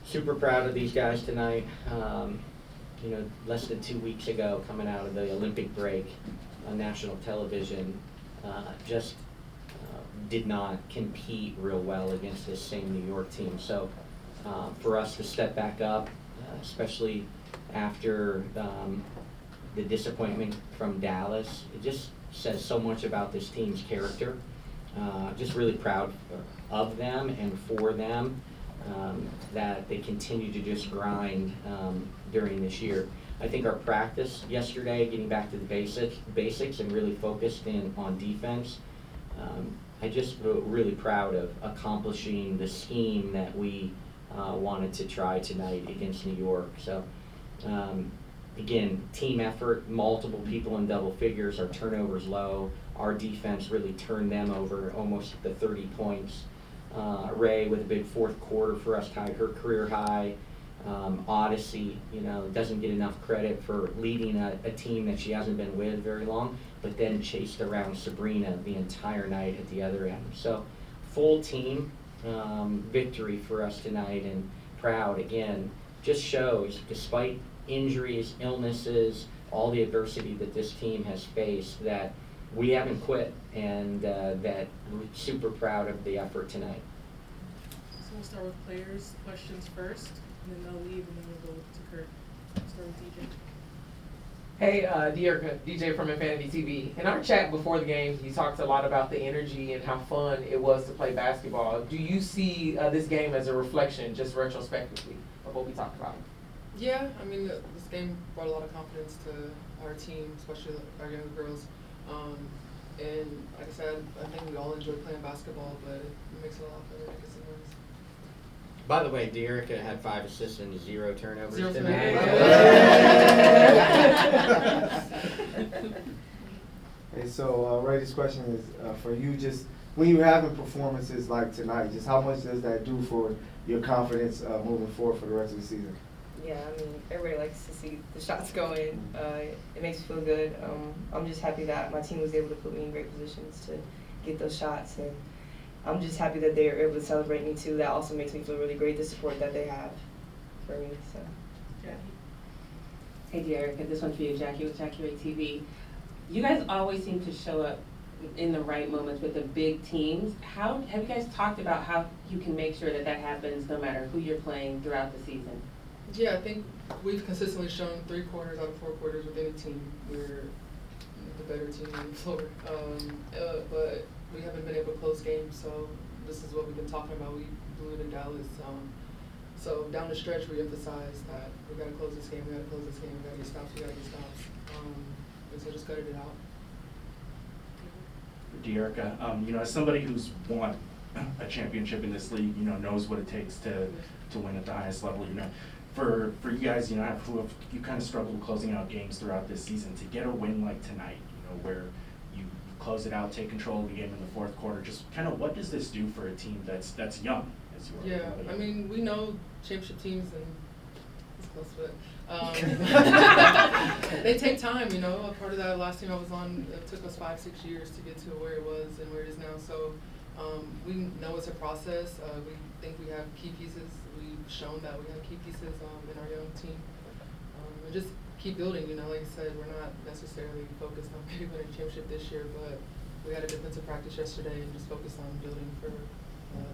super proud of these guys tonight. Less than 2 weeks ago, coming out of the Olympic break on national television, just did not compete real well against this same New York team. So for us to step back up, especially after the disappointment from Dallas, it just says so much about this team's character. Just really proud of them and for them, that they continue to just grind during this year. I think our practice yesterday, getting back to the basics and really focused in on defense, I just feel really proud of accomplishing the scheme that we wanted to try tonight against New York. So again, team effort, multiple people in double figures, our turnovers low, our defense really turned them over almost at the 30 points. Ray with a big fourth quarter for us, tied her career high. Odyssey, doesn't get enough credit for leading a team that she hasn't been with very long, but then chased around Sabrina the entire night at the other end. So full team victory for us tonight, and proud again. Just shows, despite injuries, illnesses, all the adversity that this team has faced, that we haven't quit, and that we're super proud of the effort tonight. So we'll start with players' questions first, and then they'll leave, and then we'll go to Curt. Start with DJ. Hey, Dearica, DJ from Infinity TV. In our chat before the game, you talked a lot about the energy and how fun it was to play basketball. Do you see this game as a reflection, just retrospectively, of what we talked about? Yeah, I mean, this game brought a lot of confidence to our team, especially our young girls. And like I said, I think we all enjoy playing basketball, but it makes it a lot better to get some wins. By the way, Dearica had 5 assists and 0 turnovers 0 tonight. Hey, so Ray's question is for you. Just when you're having performances like tonight, just how much does that do for your confidence moving forward for the rest of the season? Yeah, I mean, everybody likes to see the shots go in. It makes me feel good. I'm just happy that my team was able to put me in great positions to get those shots, and I'm just happy that they're able to celebrate me too. That also makes me feel really great, the support that they have for me. So, Jackie. Hey Dearica, this one's for you, Jackie, with Jackie Ray TV. You guys always seem to show up in the right moments with the big teams. How have you guys talked about how you can make sure that that happens no matter who you're playing throughout the season? Yeah, I think we've consistently shown 3 quarters out of 4 quarters with any team we're the better team on the floor. But we haven't been able to close games, so this is what we've been talking about. We blew it in Dallas. So down the stretch, we emphasize that we got to close this game, we got to close this game, we got to get stops, we got to get stops. And so just gutted it out. Dearica, as somebody who's won a championship in this league, knows what it takes to win at the highest level, For you guys, who have you kind of struggled closing out games throughout this season, to get a win like tonight, where you close it out, take control of the game in the fourth quarter, just kind of what does this do for a team that's young, as you are? Yeah, I mean, we know championship teams, and it's close, but they take time, A part of that last team I was on, it took us 5-6 years to get to where it was and where it is now. So we know it's a process. We think we have key pieces. We've shown that we have key pieces in our young team. And just keep building, like I said, we're not necessarily focused on maybe winning a championship this year, but we had a defensive practice yesterday and just focused on building for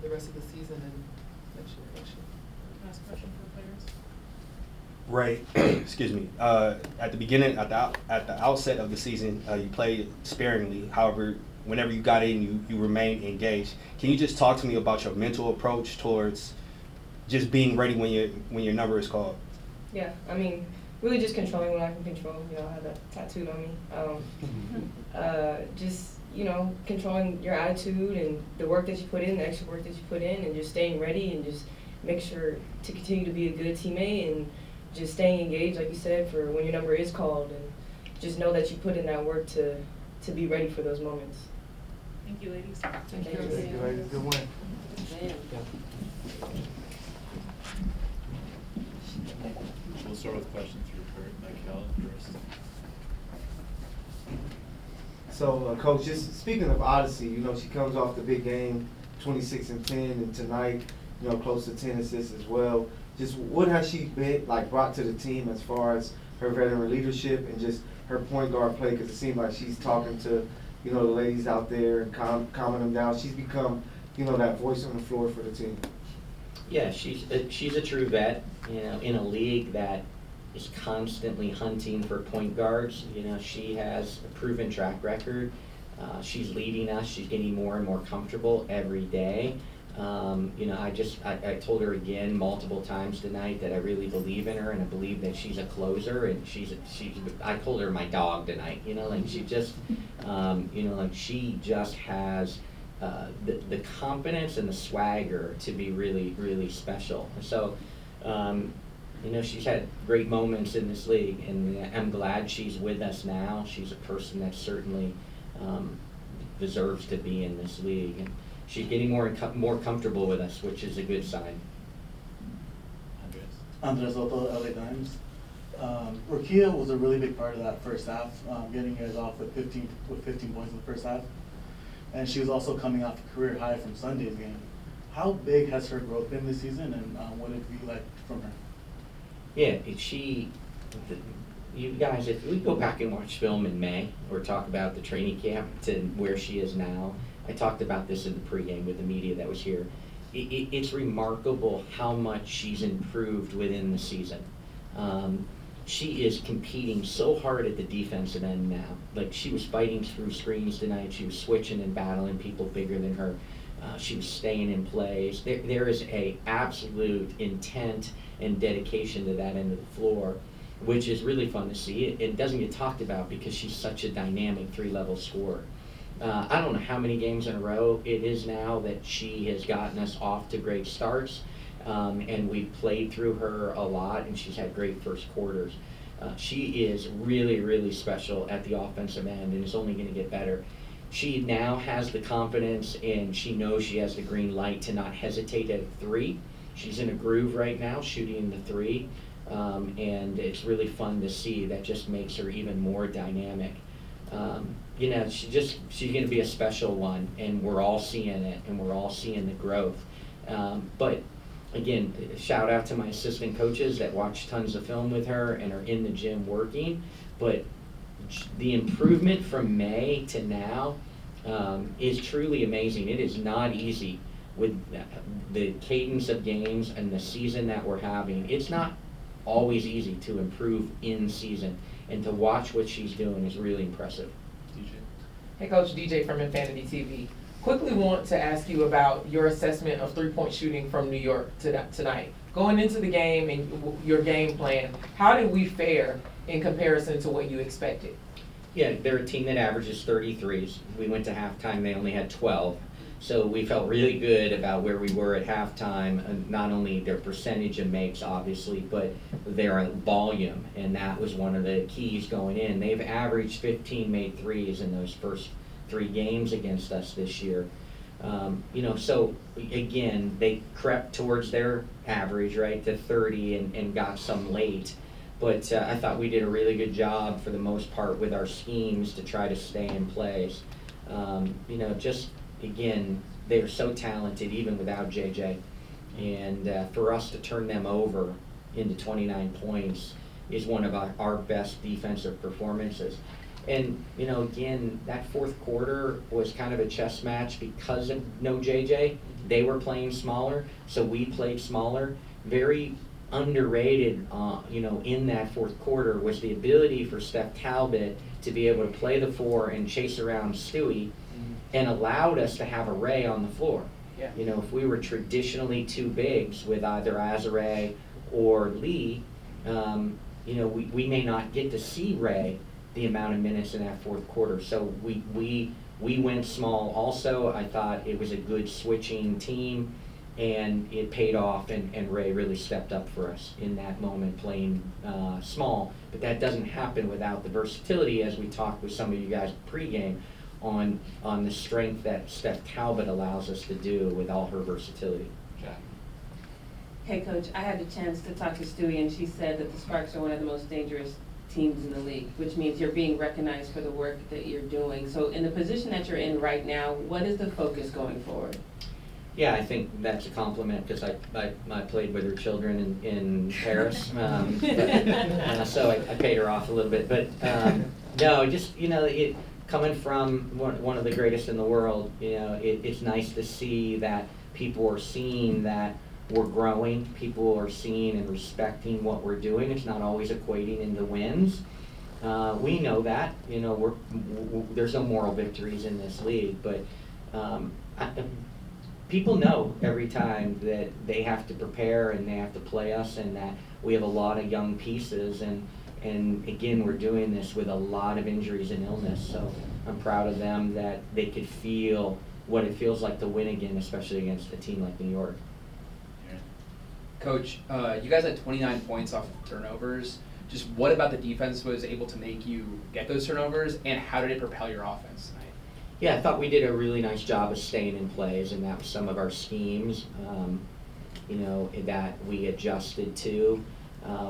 the rest of the season and next year. Last question for players. Ray, excuse me. At the beginning, at the outset of the season, you played sparingly. However, whenever you got in, you remained engaged. Can you just talk to me about your mental approach towards just being ready when your number is called? yeah, I mean, really just controlling what I can control. I have that tattooed on me. Just, controlling your attitude and the work that you put in, the extra work that you put in, and just staying ready and just make sure to continue to be a good teammate and just staying engaged, like you said, for when your number is called, and just know that you put in that work to be ready for those moments. Thank you, ladies. Thank you. Thank you, ladies. Good win. We'll start with questions for Curt, Michael first. So, Coach, just speaking of Odyssey, she comes off the big game, 26 and 10, and tonight, close to 10 assists as well. Just what has she been brought to the team as far as her veteran leadership and just her point guard play? Because it seems like she's talking to the ladies out there and calming them down. She's become that voice on the floor for the team. Yeah, she's a true vet. In a league that is constantly hunting for point guards. She has a proven track record. She's leading us. She's getting more and more comfortable every day. I told her again multiple times tonight that I really believe in her, and I believe that she's a closer, and I told her my dog tonight, she just, she just has the confidence and the swagger to be really, really special. So, she's had great moments in this league, and I'm glad she's with us now. She's a person that certainly deserves to be in this league. And she's getting more comfortable with us, which is a good sign. Andres Soto, LA Times. Rokia was a really big part of that first half, getting you guys off with 15 points in the first half. And she was also coming off a career high from Sunday's game. How big has her growth been this season, and what did you like from her? Yeah, you guys, if we go back and watch film in May or talk about the training camp to where she is now, I talked about this in the pregame with the media that was here. It's remarkable how much she's improved within the season. She is competing so hard at the defensive end now. She was fighting through screens tonight. She was switching and battling people bigger than her. She was staying in plays. There is a absolute intent and dedication to that end of the floor, which is really fun to see. It doesn't get talked about because she's such a dynamic three-level scorer. I don't know how many games in a row it is now that she has gotten us off to great starts, and we've played through her a lot, and she's had great first quarters. She is really, really special at the offensive end and is only going to get better. She now has the confidence, and she knows she has the green light to not hesitate at a three. She's in a groove right now, shooting the three, and it's really fun to see. That just makes her even more dynamic. She's going to be a special one, and we're all seeing it, and we're all seeing the growth. But again, shout out to my assistant coaches that watch tons of film with her and are in the gym working. But the improvement from May to now is truly amazing. It is not easy with the cadence of games and the season that we're having. It's not always easy to improve in season, and to watch what she's doing is really impressive. DJ. Hey, Coach, DJ from Infinity TV. Quickly want to ask you about your assessment of three-point shooting from New York tonight. Going into the game and your game plan, how did we fare in comparison to what you expected? Yeah, they're a team that averages 33s. We went to halftime, they only had 12. So we felt really good about where we were at halftime, and not only their percentage of makes, obviously, but their volume, and that was one of the keys going in. They've averaged 15 made threes in those first 3 games against us this year. So again, they crept towards their average, right, to 30 and got some late. But I thought we did a really good job for the most part with our schemes to try to stay in place. Again, they're so talented even without JJ. And for us to turn them over into 29 points is one of our best defensive performances. And, again, that fourth quarter was kind of a chess match because of no JJ. They were playing smaller, so we played smaller. Very underrated, in that fourth quarter was the ability for Steph Talbot to be able to play the 4 and chase around Stewie, and allowed us to have a Ray on the floor. Yeah. If we were traditionally 2 bigs with either Azare or Lee, we may not get to see Ray the amount of minutes in that fourth quarter. So we went small also. I thought it was a good switching team, and it paid off, and Ray really stepped up for us in that moment playing small. But that doesn't happen without the versatility, as we talked with some of you guys pregame, on the strength that Steph Talbot allows us to do with all her versatility. Hey, Coach, I had the chance to talk to Stewie, and she said that the Sparks are one of the most dangerous teams in the league, which means you're being recognized for the work that you're doing. So in the position that you're in right now, what is the focus going forward? Yeah, I think that's a compliment because I played with her children in Paris, so I paid her off a little bit. But no, just coming from one of the greatest in the world, it's nice to see that people are seeing that we're growing. People are seeing and respecting what we're doing. It's not always equating into wins. We know that. There's no moral victories in this league, but people know every time that they have to prepare and they have to play us, and that we have a lot of young pieces, and again, we're doing this with a lot of injuries and illness, so I'm proud of them that they could feel what it feels like to win again, especially against a team like New York. Coach, you guys had 29 points off of turnovers. Just what about the defense was able to make you get those turnovers, and how did it propel your offense tonight? Yeah, I thought we did a really nice job of staying in plays, and that was some of our schemes, that we adjusted to.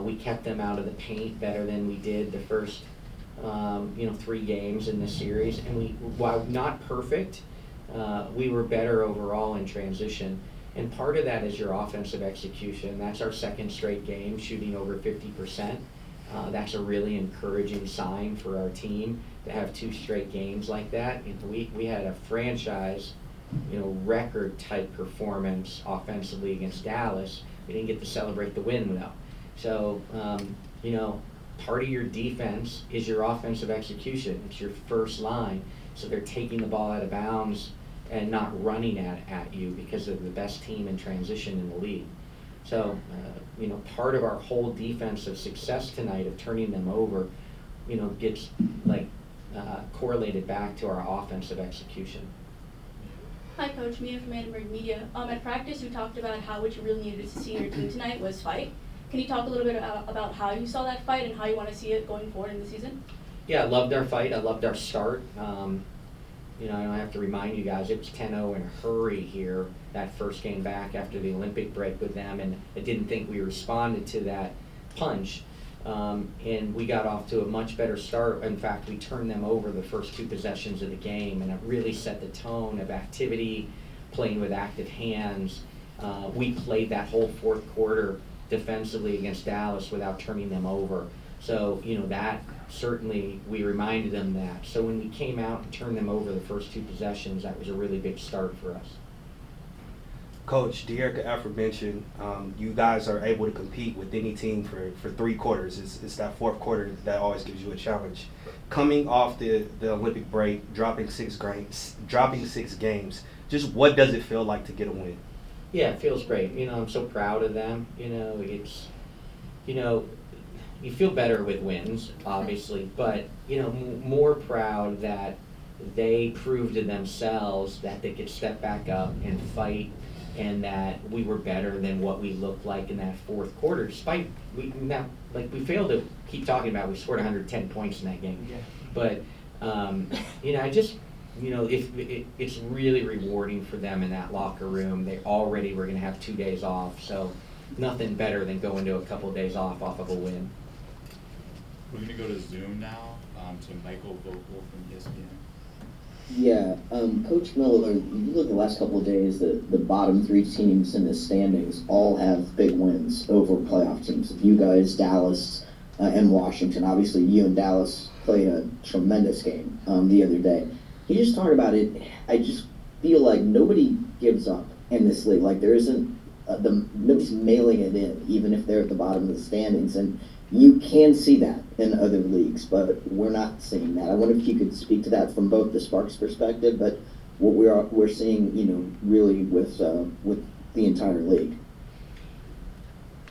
We kept them out of the paint better than we did the first, 3 games in this series. And while not perfect, we were better overall in transition. And part of that is your offensive execution. That's our second straight game, shooting over 50%. That's a really encouraging sign for our team to have 2 straight games like that. We had a franchise, record type performance offensively against Dallas. We didn't get to celebrate the win though. So, part of your defense is your offensive execution. It's your first line. So they're taking the ball out of bounds and not running at you because of the best team in transition in the league. So, part of our whole defensive success tonight of turning them over, gets correlated back to our offensive execution. Hi, Coach. Mia from Annenberg Media. At practice, you talked about how what you really needed to see in your team tonight was fight. Can you talk a little bit about how you saw that fight and how you want to see it going forward in the season? Yeah, I loved our fight. I loved our start. I don't have to remind you guys, it was 10-0 in a hurry here, that first game back after the Olympic break with them, and I didn't think we responded to that punch. And we got off to a much better start. In fact, we turned them over the first 2 possessions of the game, and it really set the tone of activity, playing with active hands. We played that whole fourth quarter defensively against Dallas without turning them over. So, that certainly, we reminded them that. So when we came out and turned them over the first 2 possessions, that was a really big start for us. Coach, Dearica aforementioned, you guys are able to compete with any team for 3 quarters. It's that fourth quarter that always gives you a challenge. Coming off the Olympic break, dropping 6 games, just what does it feel like to get a win? Yeah, it feels great. I'm so proud of them. It's, you feel better with wins, obviously, but, more proud that they proved to themselves that they could step back up and fight, and that we were better than what we looked like in that fourth quarter, despite we failed to keep talking about, we scored 110 points in that game. Yeah. But, it's really rewarding for them in that locker room. They already were going to have 2 days off, so nothing better than going to a couple of days off of a win. We're going to go to Zoom now, to Michael Vogel from ESPN. Yeah, Coach Miller, you look at the last couple of days, the bottom 3 teams in the standings all have big wins over playoff teams. You guys, Dallas, and Washington. Obviously, you and Dallas played a tremendous game the other day. You just talked about it. I just feel like nobody gives up in this league. Like there isn't, nobody's mailing it in, even if they're at the bottom of the standings. And you can see that in other leagues, but we're not seeing that. I wonder if you could speak to that from both the Sparks perspective, but what we're seeing, really with the entire league.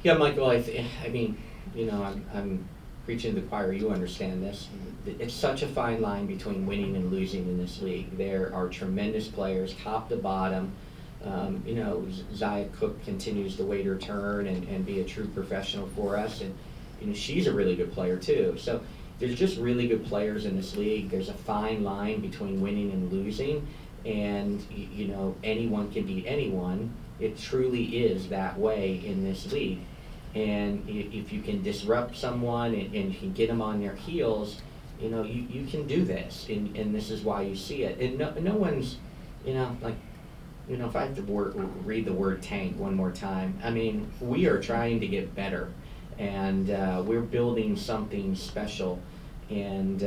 Yeah, Michael. I'm preaching to the choir. You understand this. It's such a fine line between winning and losing in this league. There are tremendous players, top to bottom. Zia Cook continues to wait her turn and be a true professional for us, and she's a really good player too. So there's just really good players in this league. There's a fine line between winning and losing, and anyone can beat anyone. It truly is that way in this league. And if you can disrupt someone and you can get them on their heels, you can do this, and this is why you see it. And no one's, you know, if I have to read the word tank one more time, I mean, we are trying to get better, and we're building something special. And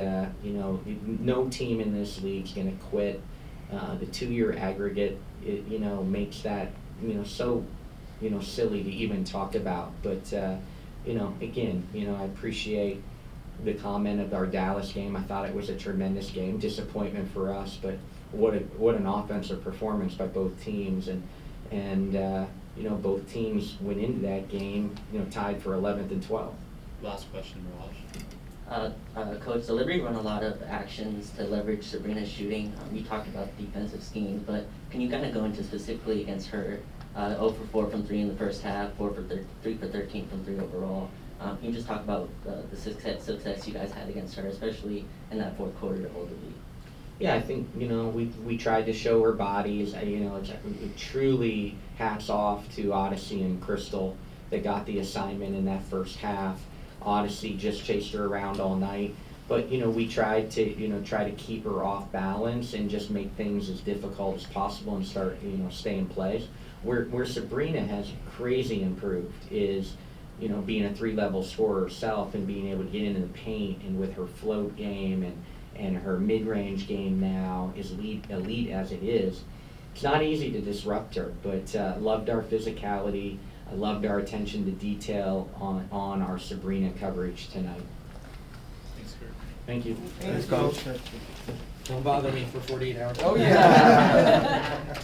you know, no team in this league's going to quit. The 2-year aggregate, you know, makes that, you know, so, you know, silly to even talk about. But you know, again, you know, I appreciate the comment of our Dallas game. I thought it was a tremendous game. Disappointment for us, but what an offensive performance by both teams. And you know, both teams went into that game, you know, tied for 11th and 12th. Last question, Raj. Coach, the Liberty run a lot of actions to leverage Sabrina's shooting. You talked about defensive schemes, but can you kind of go into specifically against her? 0 for 4 from 3 in the first half, 3 for 13 from 3 overall. Can you just talk about the success you guys had against her, especially in that fourth quarter to hold the lead? Yeah, I think, you know, we tried to show her bodies. You know, it's truly hats off to Odyssey and Crystal that got the assignment in that first half. Odyssey just chased her around all night. But, you know, we tried to keep her off balance and just make things as difficult as possible and start, you know, stay in place. Where Sabrina has crazy improved is, you know, being a 3-level scorer herself and being able to get into the paint, and with her float game and her mid-range game now is elite as it is. It's not easy to disrupt her, but loved our physicality. I loved our attention to detail on our Sabrina coverage tonight. Thanks, Curt. Thank you. Thanks, Coach. Don't bother me for 48 hours. Oh, yeah.